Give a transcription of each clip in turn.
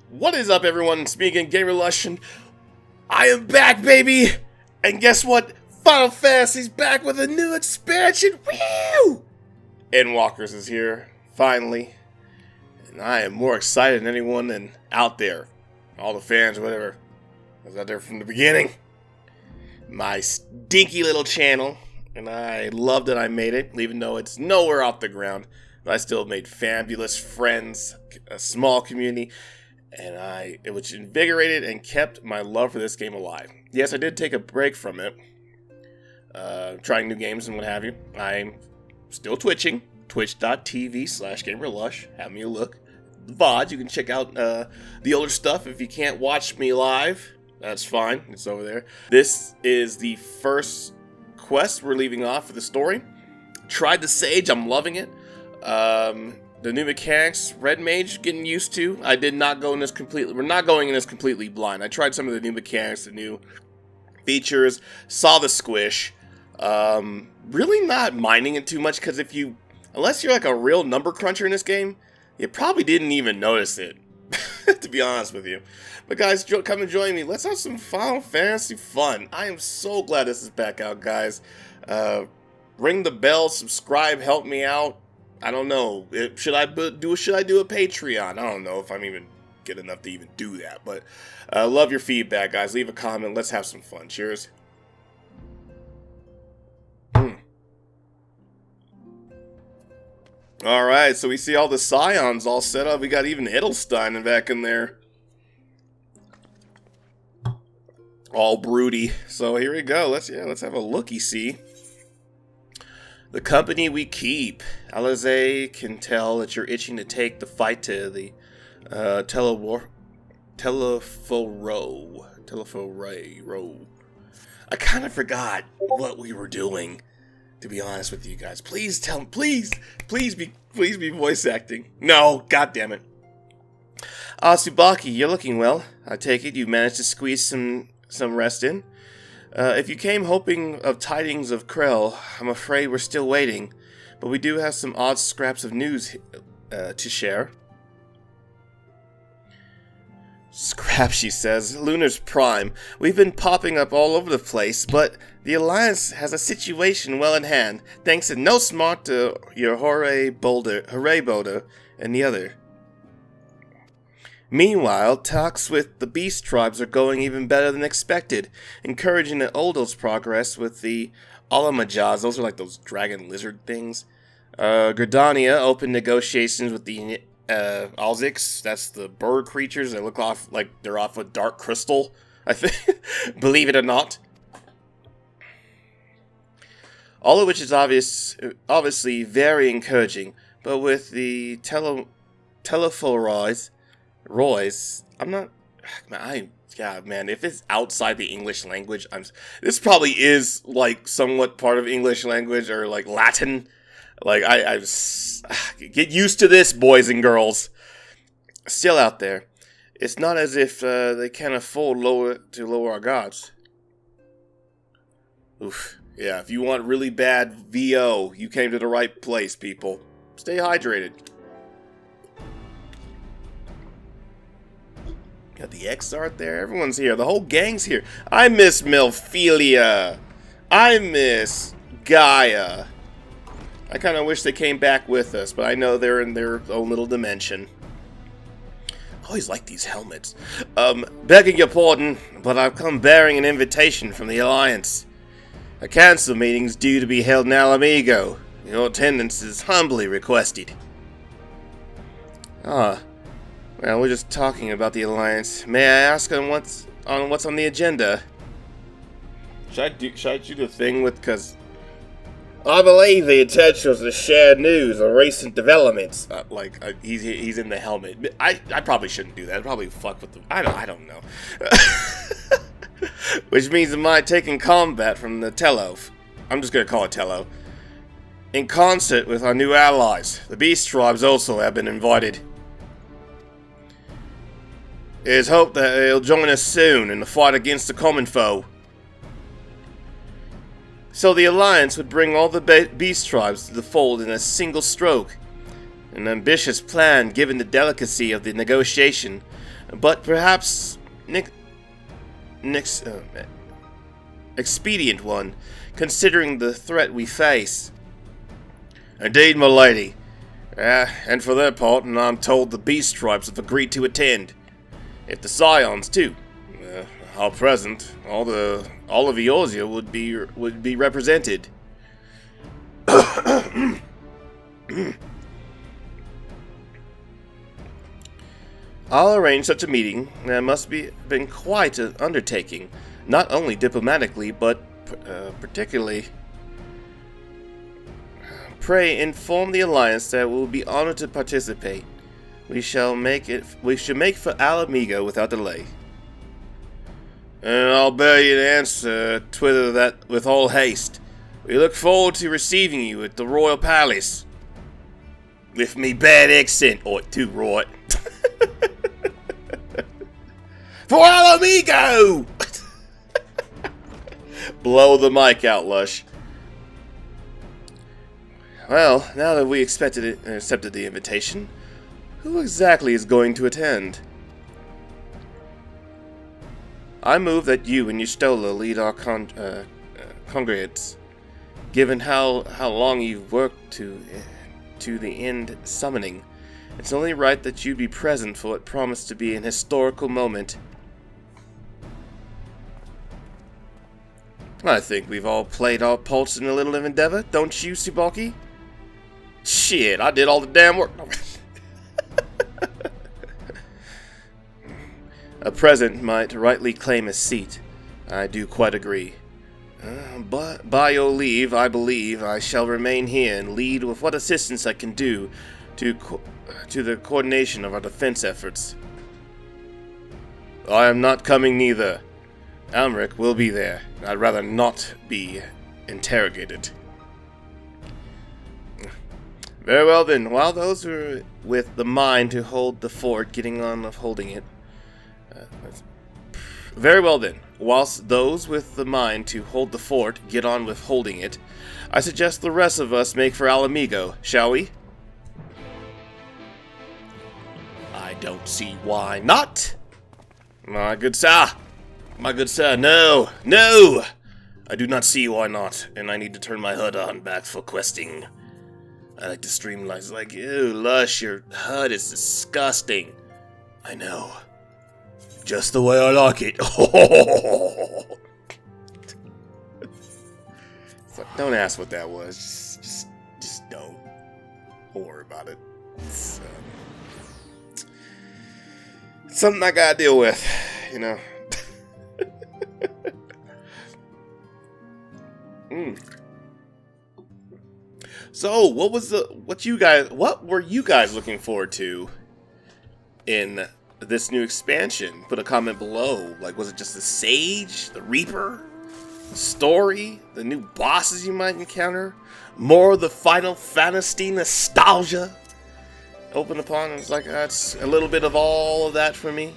What is up, everyone? Speaking Gamerlush, and I am back, baby! And guess what? Final Fantasy's back with a new expansion! Woo! Endwalkers is here, finally. And I am more excited than anyone and out there. All the fans, whatever. I was out there from the beginning. My stinky little channel. And I love that I made it, even though it's nowhere off the ground. But I still made fabulous friends, a small community. And it was invigorated and kept my love for this game alive. Yes, I did take a break from it, trying new games and what have you. I'm still twitching, twitch.tv/Gamerlush. Have me a look. The VODs, you can check out the older stuff if you can't watch me live. That's fine, it's over there. This is the first quest we're leaving off for the story. Tried the Sage, I'm loving it. The new mechanics, Red Mage, getting used to. I did not go in this completely. We're not going in this completely blind. I tried some of the new mechanics, the new features, saw the squish. Really not minding it too much because unless you're like a real number cruncher in this game, you probably didn't even notice it. To be honest with you. But guys, come and join me. Let's have some Final Fantasy fun. I am so glad this is back out, guys. Ring the bell, subscribe, help me out. I don't know. Should I do a Patreon? I don't know if I'm even good enough to even do that. But love your feedback, guys. Leave a comment. Let's have some fun. Cheers. Alright, so we see all the Scions all set up. We got even Edelstein back in there. All broody. So here we go. Let's have a looky-see. The company we keep. Ryuusei can tell that you're itching to take the fight to the Teleforo. I kind of forgot what we were doing, to be honest with you guys. Please be voice acting. No, god damn it. Tsubaki, you're looking well. I take it you managed to squeeze some rest in. If you came hoping of tidings of Krell, I'm afraid we're still waiting, but we do have some odd scraps of news to share. Scrap, she says. Lunar's Prime. We've been popping up all over the place, but the Alliance has a situation well in hand, thanks to no smart to your Hooray Boulder, and the other. Meanwhile, talks with the beast tribes are going even better than expected, encouraging the Ultros' progress with the Alamajaz. Those are like those dragon lizard things. Gridania opened negotiations with the Alzics. That's the bird creatures that look off like they're off with dark crystal, I think. Believe it or not. All of which is obviously very encouraging, but with the Teleforoids, I'm not. Man, if it's outside the English language, this probably is like somewhat part of English language or like Latin. Like I get used to this, boys and girls. Still out there, it's not as if they can't afford to lower our gods. Oof. Yeah, if you want really bad VO, you came to the right place, people. Stay hydrated. Got the X-Art there. Everyone's here. The whole gang's here. I miss Melphilia. I miss Gaia. I kind of wish they came back with us, but I know they're in their own little dimension. I always like these helmets. Begging your pardon, but I've come bearing an invitation from the Alliance. A council meeting's due to be held in Alamigo. Your attendance is humbly requested. Well, we're just talking about the Alliance. May I ask on what's on the agenda? Should I do the thing with, because I believe the intention was to share news on recent developments. He's in the helmet. I probably shouldn't do that. I'd probably fuck with them. I don't know. Which means it might take in combat from the Tello. I'm just gonna call it Tello. In concert with our new allies, the Beast Tribes also have been invited. It is hoped that they'll join us soon in the fight against the common foe. So the Alliance would bring all the Beast Tribes to the fold in a single stroke. An ambitious plan given the delicacy of the negotiation, but perhaps expedient one, considering the threat we face. Indeed, my lady. And for their part, and I'm told the Beast Tribes have agreed to attend. If the Scions too are present, all of Eorzea would be represented. I'll arrange such a meeting. That must be been quite an undertaking, not only diplomatically, but particularly. Pray inform the Alliance that we'll be honored to participate. We should make for Alamigo without delay. And I'll bear you an answer, Twitter, that with all haste. We look forward to receiving you at the Royal Palace. With me bad accent, or too right. For Alamigo! Blow the mic out, Lush. Well, now that we accepted the invitation, who exactly is going to attend? I move that you and Yustola lead our congregates. Given how long you've worked to the end summoning, it's only right that you be present for what promised to be an historical moment. I think we've all played our parts in a little endeavor, don't you, Tsubaki? Shit, I did all the damn work. A present might rightly claim a seat. I do quite agree. But by your leave, I believe I shall remain here and lead with what assistance I can do to the coordination of our defense efforts. I am not coming neither. Almeric will be there. I'd rather not be interrogated. Very well then, while those who are with the mind to hold the fort getting on of holding it. Very well then, whilst those with the mind to hold the fort get on with holding it, I suggest the rest of us make for Alamigo, shall we? I don't see why not. My good sir, no, no! I do not see why not, and I need to turn my HUD on back for questing. I like to streamline. It's like, ew, Lush, your HUD is disgusting. I know. Just the way I like it. So, don't ask what that was. Just don't. Don't worry about it. It's something I gotta deal with, you know. So, what were you guys looking forward to in this new expansion? Put a comment below. Like, was it just the Sage, the Reaper, the story, the new bosses you might encounter, more of the Final Fantasy nostalgia? Open upon it was like, that's a little bit of all of that for me.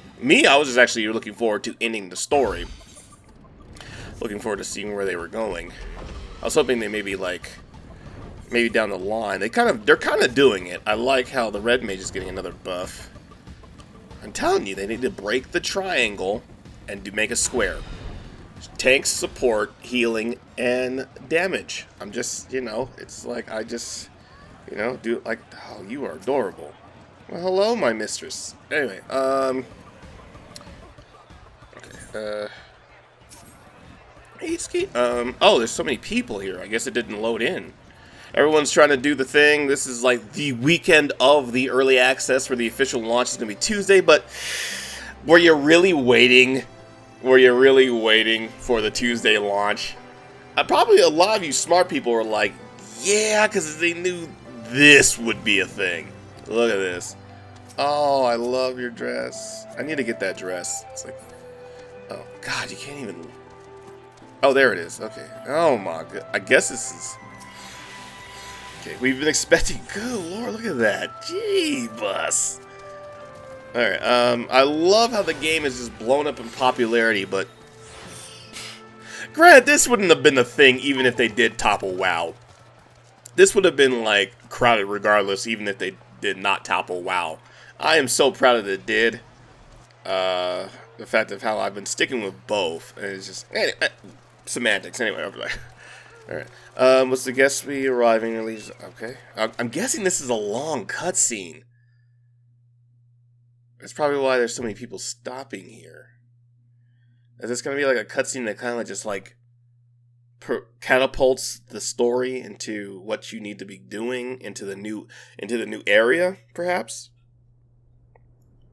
I was just actually looking forward to ending the story. Looking forward to seeing where they were going. I was hoping they maybe down the line. They're kind of doing it. I like how the Red Mage is getting another buff. I'm telling you, they need to break the triangle and make a square. Tanks, support, healing, and damage. I'm just, it's like I just, do like, oh, you are adorable. Well, hello, my mistress. Anyway, okay, oh, there's so many people here. I guess it didn't load in. Everyone's trying to do the thing. This is like the weekend of the early access for the official launch. It's going to be Tuesday, but were you really waiting? Were you really waiting for the Tuesday launch? Probably a lot of you smart people were like, yeah, because they knew this would be a thing. Look at this. Oh, I love your dress. I need to get that dress. It's like, oh, God, you can't even... Oh, there it is. Okay. Oh, my God. I guess this is... Okay, we've been expecting... Good Lord, look at that. Gee-bus. Alright, I love how the game is just blown up in popularity, but... Granted, this wouldn't have been a thing even if they did topple WoW. This would have been, like, crowded regardless, even if they did not topple WoW. I am so proud that it did. the fact of how I've been sticking with both, and it's just semantics. Anyway, over there. All right. What's the guest be arriving? At least, okay. I'm guessing this is a long cutscene. That's probably why there's so many people stopping here. Is this gonna be like a cutscene that kind of just like catapults the story into what you need to be doing into the new area, perhaps?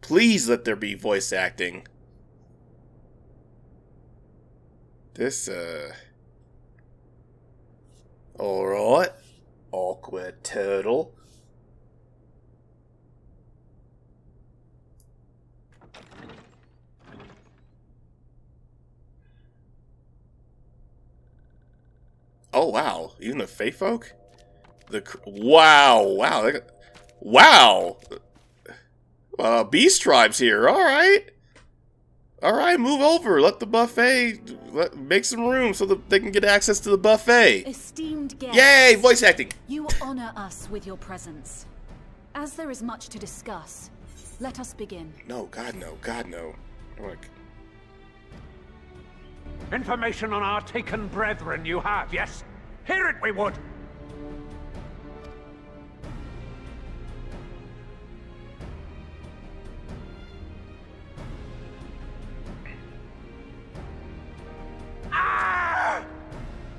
Please let there be voice acting. This alright. Awkward turtle. Oh wow, even the Fae folk? Wow. Beast tribes here. All right, move over. Let the buffet make some room so that they can get access to the buffet. Esteemed guests, yay, voice acting. You honor us with your presence. As there is much to discuss, let us begin. No, God no. Look. Information on our taken brethren you have, yes? Hear it we would! Ah!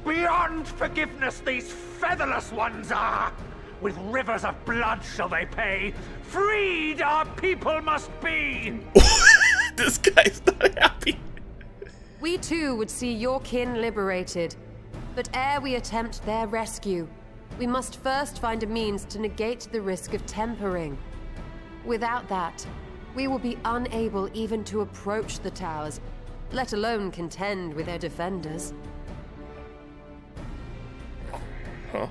Beyond forgiveness these featherless ones are! With rivers of blood shall they pay. Freed our people must be! This guy's not happy. We too would see your kin liberated. But ere we attempt their rescue, we must first find a means to negate the risk of tempering. Without that, we will be unable even to approach the towers, let alone contend with their defenders. Huh?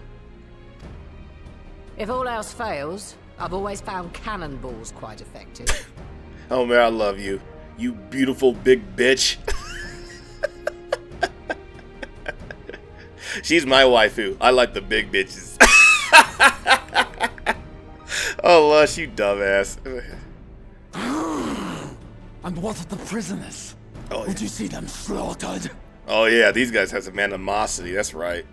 If all else fails, I've always found cannonballs quite effective. Oh man, I love you. You beautiful big bitch. She's my waifu. I like the big bitches. Oh, Lush, you dumbass. And what of the prisoners? Oh, yeah. Would you see them slaughtered? Oh yeah, these guys have some animosity. That's right.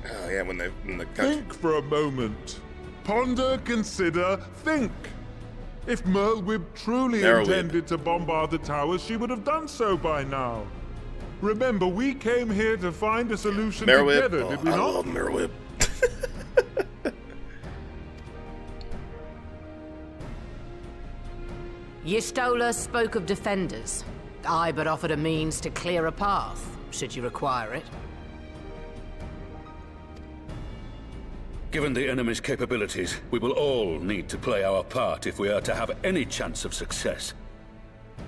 Oh yeah, when the Think for a moment. Ponder, consider, think. If Merlwyb truly intended to bombard the towers, she would have done so by now. Remember, we came here to find a solution together, did we not? I love Merlwyb. Y'shtola spoke of defenders. I but offered a means to clear a path, should you require it. Given the enemy's capabilities, we will all need to play our part if we are to have any chance of success.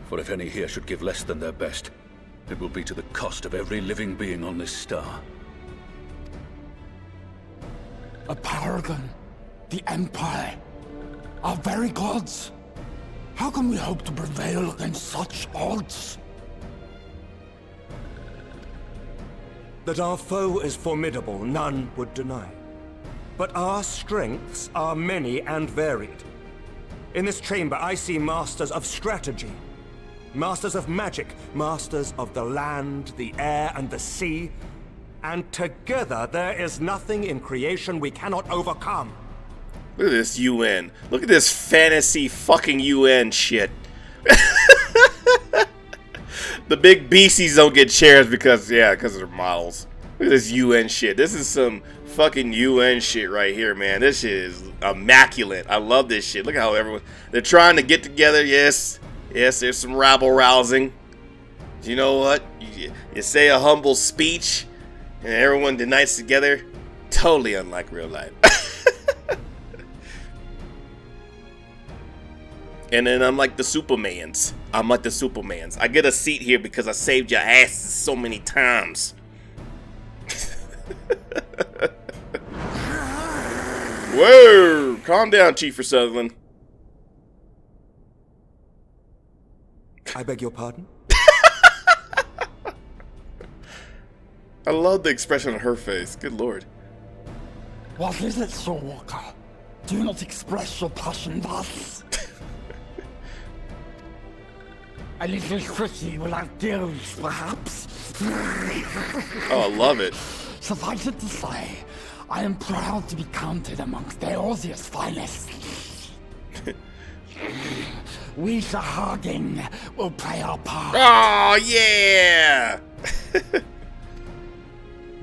For if any here should give less than their best, it will be to the cost of every living being on this star. A paragon, the Empire, our very gods. How can we hope to prevail against such odds? That our foe is formidable, none would deny. But our strengths are many and varied. In this chamber, I see masters of strategy, masters of magic, masters of the land, the air, and the sea. And together, there is nothing in creation we cannot overcome. Look at this UN. Look at this fantasy fucking UN shit. The big beasties don't get chairs because they're models. Look at this UN shit. This is some fucking UN shit right here, man. This shit is immaculate. I love this shit. Look how they're trying to get together. Yes, there's some rabble rousing. You know what? You say a humble speech and everyone unites together. Totally unlike real life. And then I'm like the Supermans. I get a seat here because I saved your asses so many times. Whoa! Calm down, Chief Sutherland. I beg your pardon? I love the expression on her face. Good lord. What is it, Soulwalker? Do not express your passion thus. A little fishy without gills, perhaps? Oh, I love it. Suffice it to say, I am proud to be counted amongst Eorzea's finest. We Sahagin will play our part. Oh, yeah!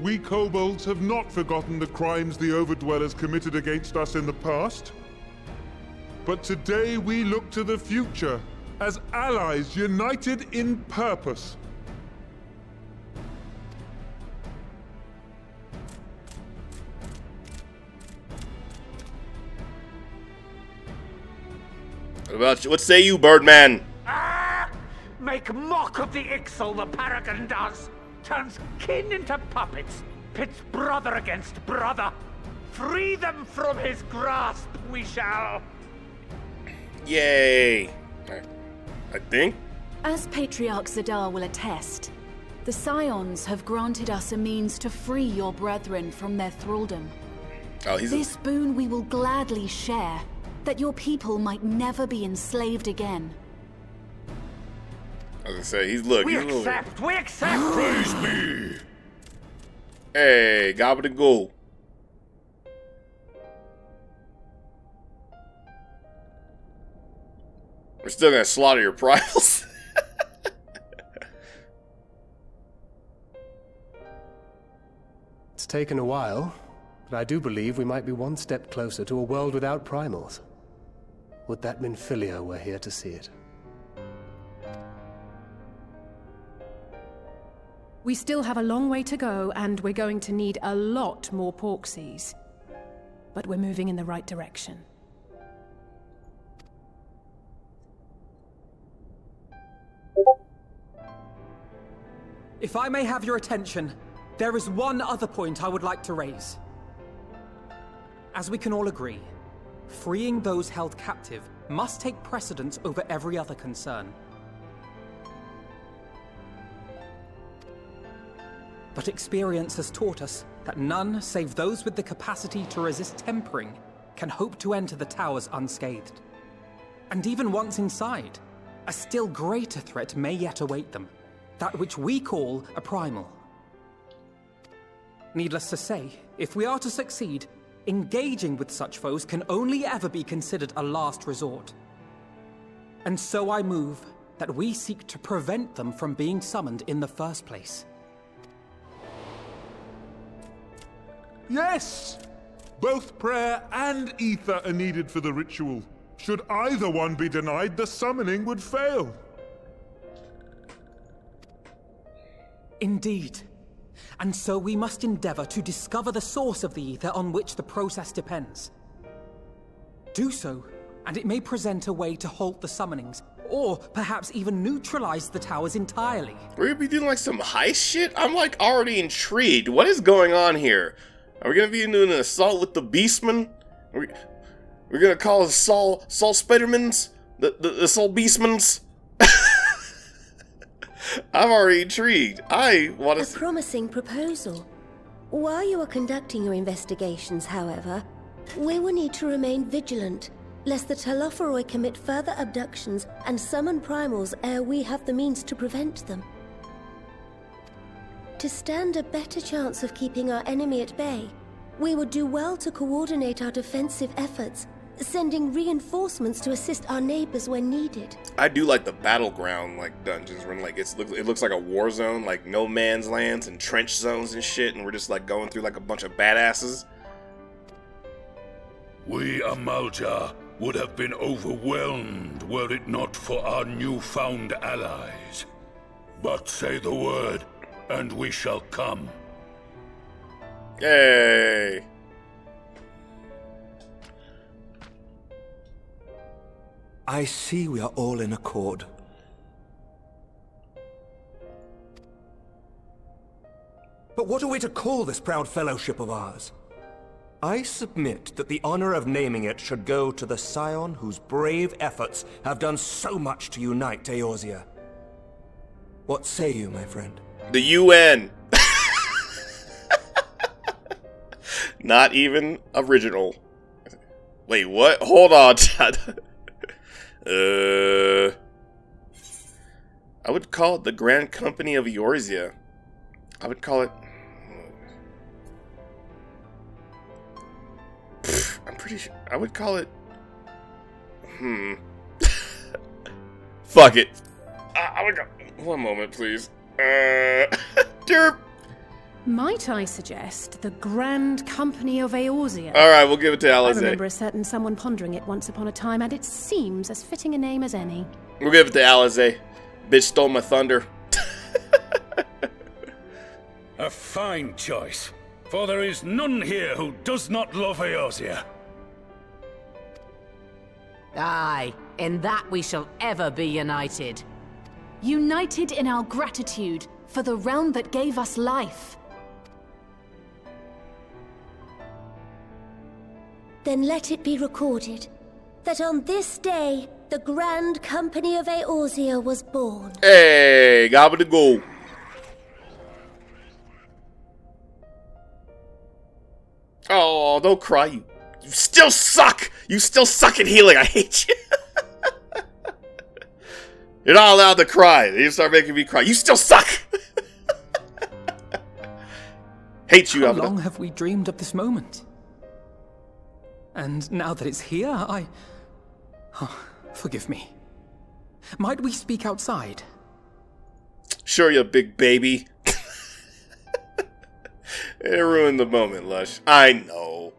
We kobolds have not forgotten the crimes the Overdwellers committed against us in the past. But today we look to the future as allies united in purpose. What say you, Birdman? Ah! Make mock of the Ixal the Paragon does. Turns kin into puppets. Pits brother against brother. Free them from his grasp, we shall. Yay. I think. As Patriarch Zadar will attest, the Scions have granted us a means to free your brethren from their thraldom. Oh, This boon we will gladly share, that your people might never be enslaved again. I was gonna say, we accept! Praise me! Hey, gobbledygook. We're still gonna slaughter your primals. It's taken a while, but I do believe we might be one step closer to a world without primals. Would that Minfilia were here to see it. We still have a long way to go, and we're going to need a lot more Porksies. But we're moving in the right direction. If I may have your attention, there is one other point I would like to raise. As we can all agree, freeing those held captive must take precedence over every other concern. But experience has taught us that none save those with the capacity to resist tempering can hope to enter the towers unscathed. And even once inside, a still greater threat may yet await them, that which we call a primal. Needless to say, if we are to succeed, engaging with such foes can only ever be considered a last resort. And so I move that we seek to prevent them from being summoned in the first place. Yes! Both prayer and ether are needed for the ritual. Should either one be denied, the summoning would fail. Indeed. And so we must endeavor to discover the source of the ether on which the process depends. Do so, and it may present a way to halt the summonings, or perhaps even neutralize the towers entirely. We're gonna be doing like some heist shit? I'm like already intrigued. What is going on here? Are we gonna be doing an assault with the Beastmen? We're gonna call it Saul Spidermans? The Saul Beastmans? I'm already intrigued. I want to... A promising proposal. While you are conducting your investigations, however, we will need to remain vigilant, lest the Telophoroi commit further abductions and summon primals ere we have the means to prevent them. To stand a better chance of keeping our enemy at bay, we would do well to coordinate our defensive efforts, sending reinforcements to assist our neighbors when needed. I do like the battleground like dungeons where like it looks like a war zone, like no man's lands and trench zones and shit, and we're just like going through like a bunch of badasses. We Amalja would have been overwhelmed were it not for our newfound allies. But say the word, and we shall come. Yay! I see we are all in accord. But what are we to call this proud fellowship of ours? I submit that the honor of naming it should go to the scion whose brave efforts have done so much to unite Eorzea. What say you, my friend? The UN! Not even original. Wait, what? Hold on. I would call it the Grand Company of Eorzea. I would call it... I'm pretty sure... I would call it... Fuck it. I would go... One moment, please. Derp. Might I suggest the Grand Company of Eorzea? Alright, we'll give it to Alizé. I remember a certain someone pondering it once upon a time, and it seems as fitting a name as any. We'll give it to Alizé. Bitch stole my thunder. A fine choice, for there is none here who does not love Eorzea. Aye, in that we shall ever be united. United in our gratitude for the realm that gave us life. Then let it be recorded that on this day, the Grand Company of Eorzea was born. Hey, gobble go. Oh, don't cry. You still suck. You still suck at healing. I hate you. You're not allowed to cry. You start making me cry. You still suck. Hate you. How long have we dreamed of this moment? And now that it's here, Oh, forgive me. Might we speak outside? Sure, you big baby. It ruined the moment, Lush. I know.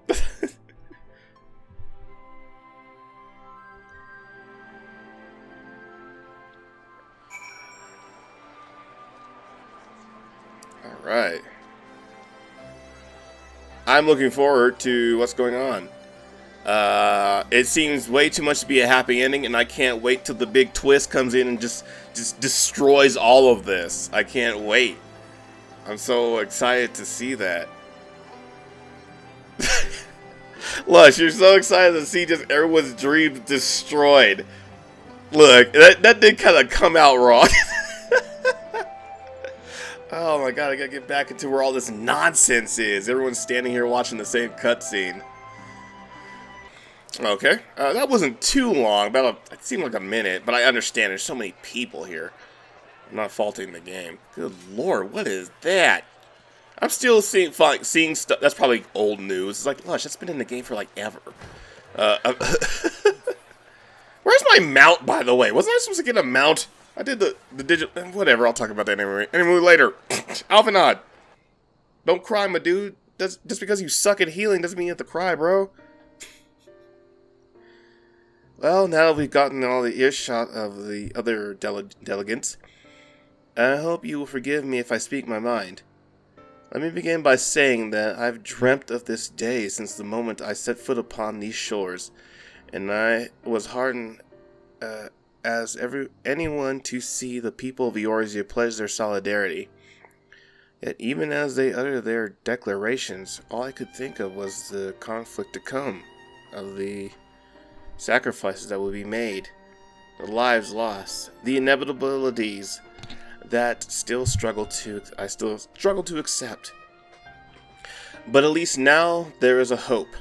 Alright. I'm looking forward to what's going on. It seems way too much to be a happy ending, and I can't wait till the big twist comes in and just destroys all of this. I can't wait. I'm so excited to see that. Lush, you're so excited to see just everyone's dreams destroyed. Look, that did kind of come out wrong. Oh my god, I gotta get back into where all this nonsense is. Everyone's standing here watching the same cutscene. Okay, that wasn't too long, it seemed like a minute, but I understand there's so many people here. I'm not faulting the game. Good lord, what is that? I'm still seeing stuff. That's probably old news. It's like, Lush, that's been in the game for like ever. Where's my mount, by the way? Wasn't I supposed to get a mount? I did the digital, whatever, I'll talk about that anyway later. Alphanod. Don't cry, my dude. Just because you suck at healing doesn't mean you have to cry, bro. Well, now that we've gotten all the earshot of the other delegates, I hope you will forgive me if I speak my mind. Let me begin by saying that I've dreamt of this day since the moment I set foot upon these shores, and I was heartened as anyone to see the people of Eorzea pledge their solidarity. Yet even as they uttered their declarations, all I could think of was the conflict to come, of the sacrifices that will be made, the lives lost, the inevitabilities that I still struggle to accept. But at least now there is a hope.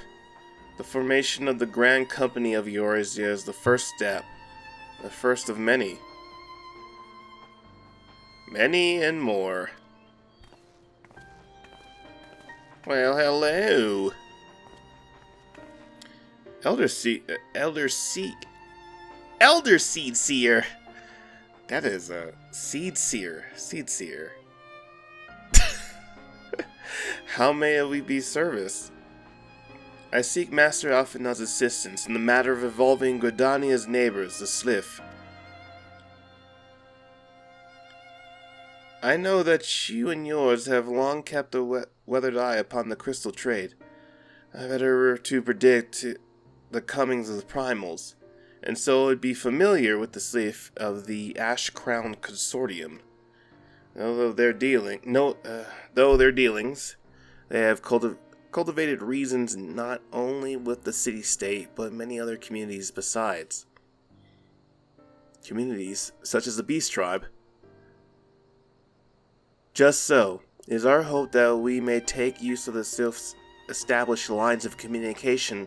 The formation of the Grand Company of Eorzea is the first step, the first of many. Many and more. Well, hello. Elder Seed Seer. That is a Seed Seer. How may we be service? I seek Master Alphanod's assistance in the matter of involving Gridania's neighbors, the Sliff. I know that you and yours have long kept a weathered eye upon the crystal trade. I've had to predict the comings of the primals, and so would be familiar with the Sliff of the Ash Crown Consortium. Though their dealings, they have cultivated reasons not only with the city-state, but many other communities besides. Communities such as the Beast Tribe. Just so, it is our hope that we may take use of the Sylph's established lines of communication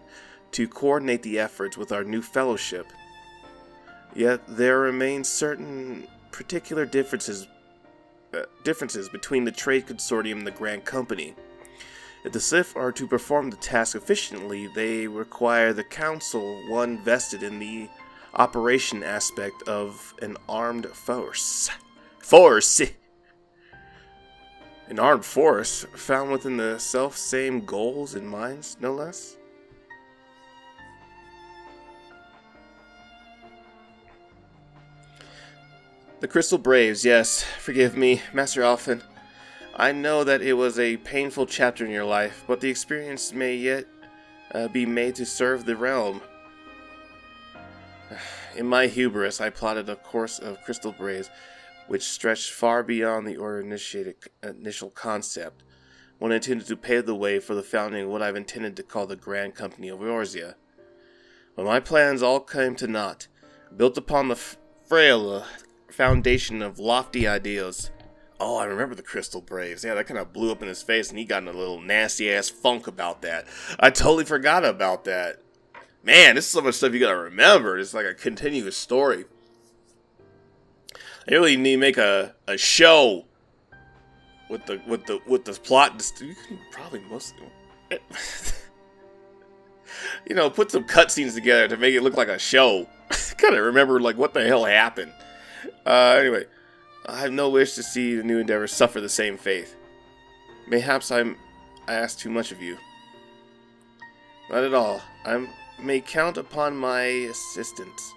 to coordinate the efforts with our new fellowship. Yet there remains certain particular differences between the Trade Consortium and the Grand Company. If the Sith are to perform the task efficiently, they require the Council, one vested in the operation aspect of an armed force. An armed force found within the self-same goals and minds, no less? The Crystal Braves, yes. Forgive me, Master Alphen. I know that it was a painful chapter in your life, but the experience may yet be made to serve the realm. In my hubris, I plotted a course of Crystal Braves which stretched far beyond the initial concept, one intended to pave the way for the founding of what I've intended to call the Grand Company of Eorzea. But my plans all came to naught, built upon the frail foundation of lofty ideals. Oh, I remember the Crystal Braves. Yeah, that kind of blew up in his face, and he got in a little nasty-ass funk about that. I totally forgot about that. Man, this is so much stuff you gotta remember. It's like a continuous story. I really need to make a show with the plot. You can probably put some cutscenes together to make it look like a show. Kind of remember like what the hell happened. Anyway, I have no wish to see the new endeavor suffer the same fate. Mayhaps I ask too much of you. Not at all. May count upon my assistance.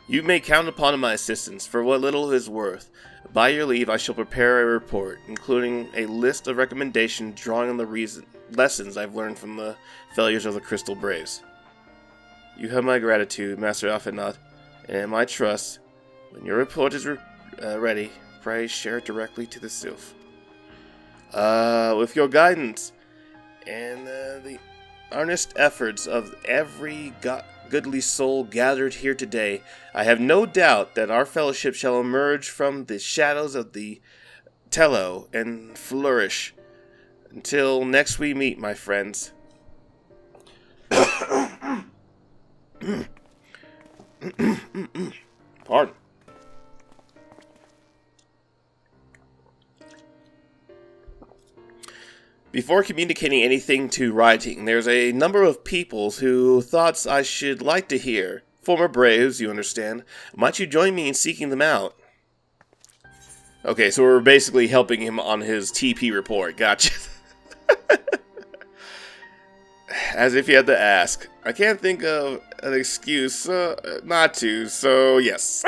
You may count upon my assistance for what little it is worth. By your leave, I shall prepare a report, including a list of recommendations drawing on the lessons I've learned from the failures of the Crystal Braves. You have my gratitude, Master Alphenot, and my trust. When your report is ready, pray share it directly to the Sylph. With your guidance and the earnest efforts of every goodly soul gathered here today, I have no doubt that our fellowship shall emerge from the shadows of the Tello and flourish. Until next we meet, my friends. Pardon. Before communicating anything to writing, there's a number of people who thoughts I should like to hear. Former Braves, you understand. Might you join me in seeking them out? Okay, so we're basically helping him on his TP report. Gotcha. As if you had to ask. I can't think of an excuse not to, so yes.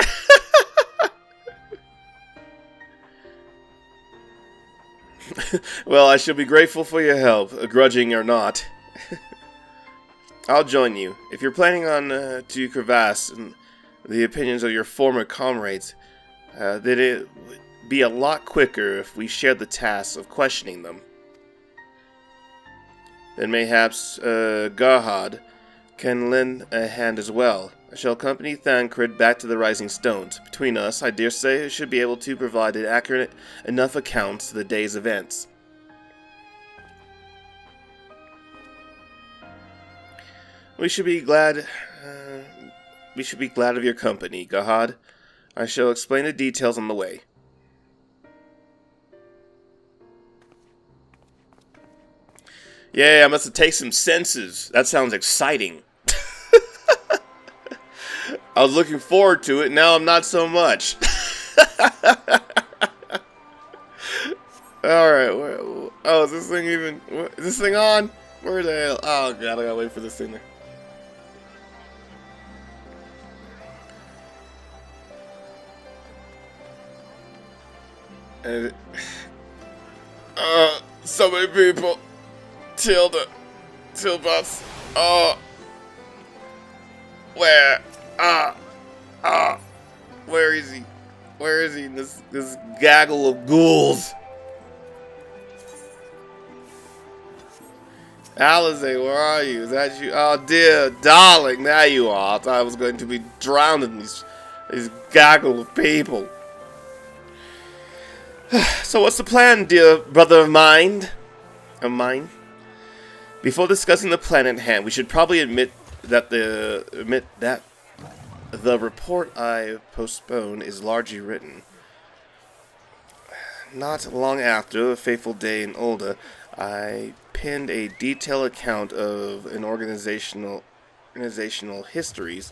Well, I shall be grateful for your help, grudging or not. I'll join you. If you're planning on to crevasse in the opinions of your former comrades, then it would be a lot quicker if we shared the task of questioning them. Then mayhaps Garhad can lend a hand as well. I shall accompany Thancred back to the Rising Stones. Between us, I dare say, should be able to provide an accurate enough accounts of the day's events. We should be glad of your company, Garhad. I shall explain the details on the way. Yeah, I must have taken some senses. That sounds exciting. I was looking forward to it, now I'm not so much. Alright, oh, is this thing even, is this thing on? Where the hell, oh god, I gotta wait for this thing there. And, so many people. Tilbuffs. Oh. Where? Where is he? Where is he? This gaggle of ghouls. Alizé, where are you? Is that you? Oh dear, darling, there you are. I thought I was going to be drowned in these gaggle of people. So what's the plan, dear brother of mine? Before discussing the plan at hand, we should probably admit that the report I postponed is largely written. Not long after the fateful day in Ulda, I penned a detailed account of an organization's history,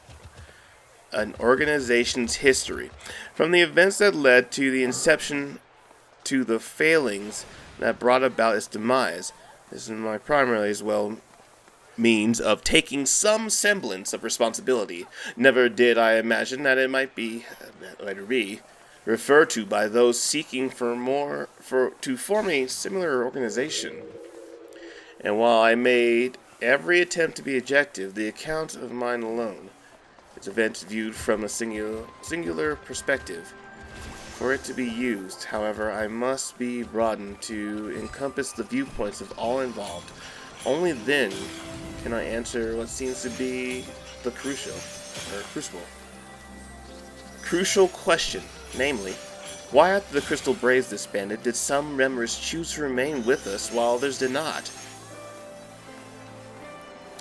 from the events that led to the inception to the failings that brought about its demise. This is my primary as well means of taking some semblance of responsibility. Never did I imagine that it might be referred to by those seeking to form a similar organization. And while I made every attempt to be objective, the account of mine alone, its events viewed from a singular perspective, for it to be used, however, I must be broadened to encompass the viewpoints of all involved. Only then can I answer what seems to be the crucial question, namely, why after the Crystal Braves disbanded did some members choose to remain with us while others did not?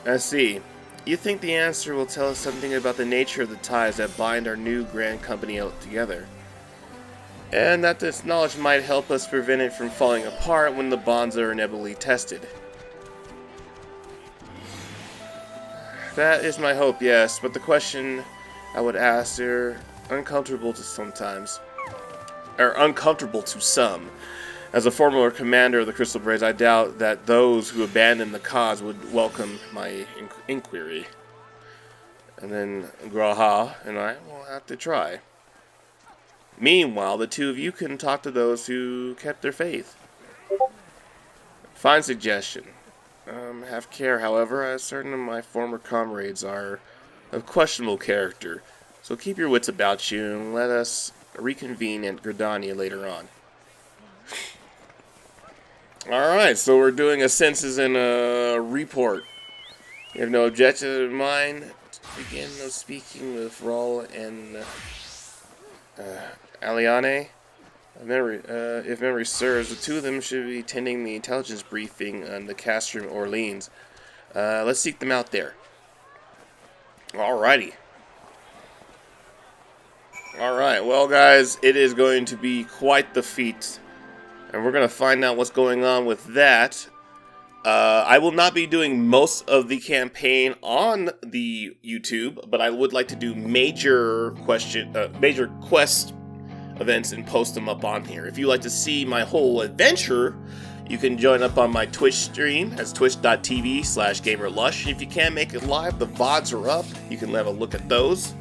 I see. You think the answer will tell us something about the nature of the ties that bind our new grand company out together, and that this knowledge might help us prevent it from falling apart when the bonds are inevitably tested. That is my hope, yes, but the question I would ask are uncomfortable to some. As a former commander of the Crystal Braves, I doubt that those who abandon the cause would welcome my inquiry. And then Graha and I will have to try. Meanwhile, the two of you can talk to those who kept their faith. Fine suggestion. Have care, however, as certain of my former comrades are of questionable character. So keep your wits about you and let us reconvene at Gridania later on. Alright, so we're doing a census and a report. You have no objective in mind to begin speaking with Raul and Aliane? If memory serves, the two of them should be attending the intelligence briefing on the Castrum Orleans. Let's seek them out there. Alrighty. Alright, well guys, it is going to be quite the feat. And we're going to find out what's going on with that. I will not be doing most of the campaign on the YouTube, but I would like to do major quest events and post them up on here. If you like to see my whole adventure, you can join up on my Twitch stream as twitch.tv/Gamerlush. If you can't make it live, the VODs are up. You can have a look at those.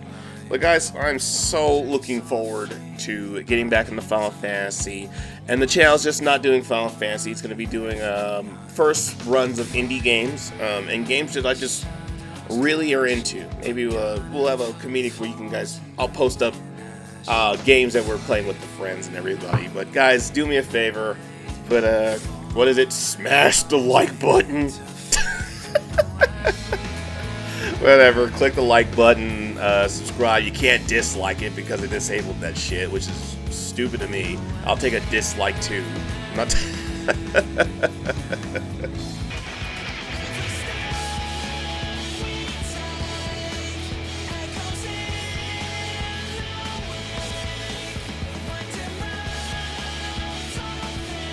But guys, I'm so looking forward to getting back into Final Fantasy. And the channel's just not doing Final Fantasy. It's going to be doing first runs of indie games and games that I just really are into. Maybe we'll have a community where you can I'll post up games that we're playing with the friends and everybody. But guys, do me a favor. But what is it? Smash the like button. Whatever, click the like button, subscribe. You can't dislike it because it disabled that shit, which is stupid to me. I'll take a dislike too. I'm not